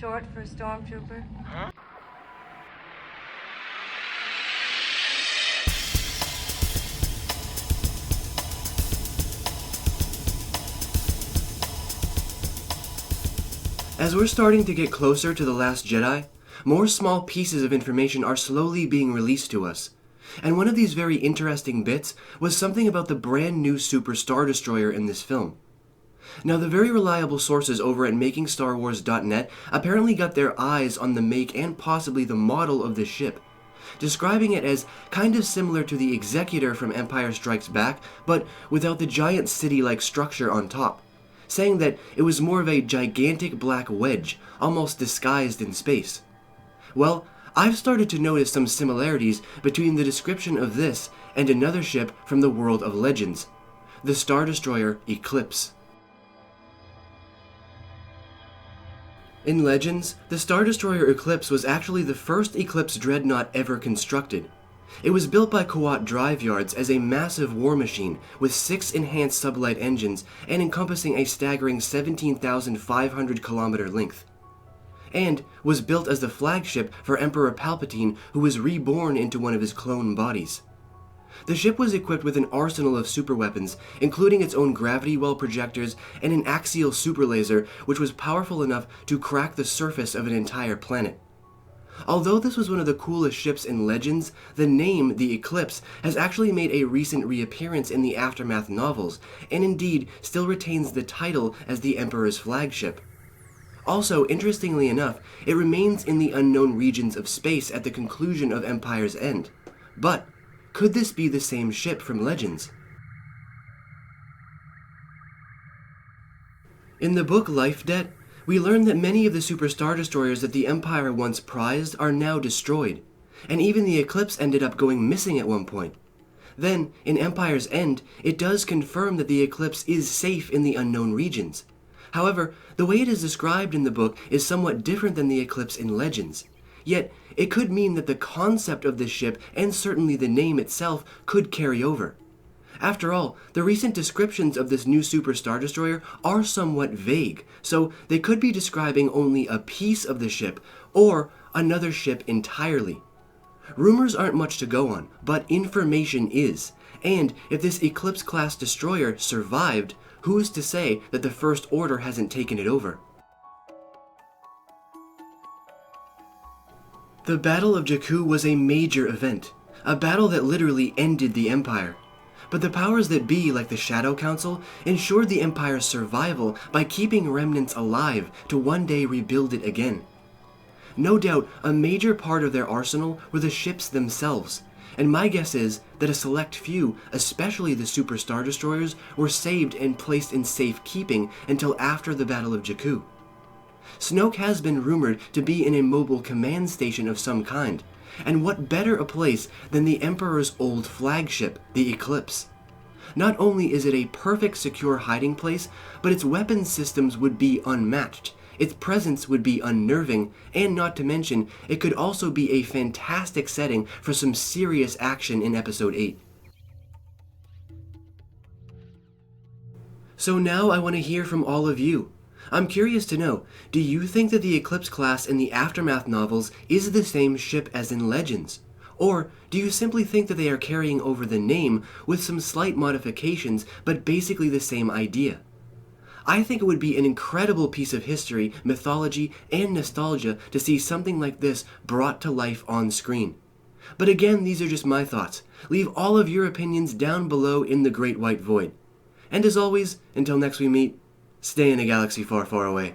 short for a stormtrooper? As we're starting to get closer to The Last Jedi, more small pieces of information are slowly being released to us. And one of these very interesting bits was something about the brand new Super Star Destroyer in this film. Now, the very reliable sources over at MakingStarWars.net apparently got their eyes on the make and possibly the model of this ship, describing it as kind of similar to the Executor from Empire Strikes Back, but without the giant city-like structure on top, saying that it was more of a gigantic black wedge, almost disguised in space. Well, I've started to notice some similarities between the description of this and another ship from the world of Legends, the Star Destroyer Eclipse. In Legends, the Star Destroyer Eclipse was actually the first Eclipse dreadnought ever constructed. It was built by Kuat Drive Yards as a massive war machine with 6 enhanced sublight engines and encompassing a staggering 17,500 kilometer length, and was built as the flagship for Emperor Palpatine, who was reborn into one of his clone bodies. The ship was equipped with an arsenal of superweapons, including its own gravity well projectors and an axial super laser which was powerful enough to crack the surface of an entire planet. Although this was one of the coolest ships in Legends, the name, the Eclipse, has actually made a recent reappearance in the Aftermath novels, and indeed still retains the title as the Emperor's flagship. Also, interestingly enough, it remains in the unknown regions of space at the conclusion of Empire's End. But could this be the same ship from Legends? In the book Life Debt, we learn that many of the Super Star Destroyers that the Empire once prized are now destroyed, and even the Eclipse ended up going missing at one point. Then, in Empire's End, it does confirm that the Eclipse is safe in the unknown regions. However, the way it is described in the book is somewhat different than the Eclipse in Legends. Yet, it could mean that the concept of this ship, and certainly the name itself, could carry over. After all, the recent descriptions of this new Super Star Destroyer are somewhat vague, so they could be describing only a piece of the ship, or another ship entirely. Rumors aren't much to go on, but information is, and if this Eclipse-class destroyer survived, who's to say that the First Order hasn't taken it over? The Battle of Jakku was a major event, a battle that literally ended the Empire. But the powers that be, like the Shadow Council, ensured the Empire's survival by keeping remnants alive to one day rebuild it again. No doubt, a major part of their arsenal were the ships themselves, and my guess is that a select few, especially the Super Star Destroyers, were saved and placed in safekeeping until after the Battle of Jakku. Snoke has been rumored to be in a mobile command station of some kind, and what better a place than the Emperor's old flagship, the Eclipse? Not only is it a perfect secure hiding place, but its weapons systems would be unmatched, its presence would be unnerving, and not to mention, it could also be a fantastic setting for some serious action in Episode 8. So now I want to hear from all of you. I'm curious to know, do you think that the Eclipse-class in the Aftermath novels is the same ship as in Legends? Or do you simply think that they are carrying over the name with some slight modifications, but basically the same idea? I think it would be an incredible piece of history, mythology, and nostalgia to see something like this brought to life on screen. But again, these are just my thoughts. Leave all of your opinions down below in the Great White Void. And as always, until next we meet, stay in a galaxy far, far away.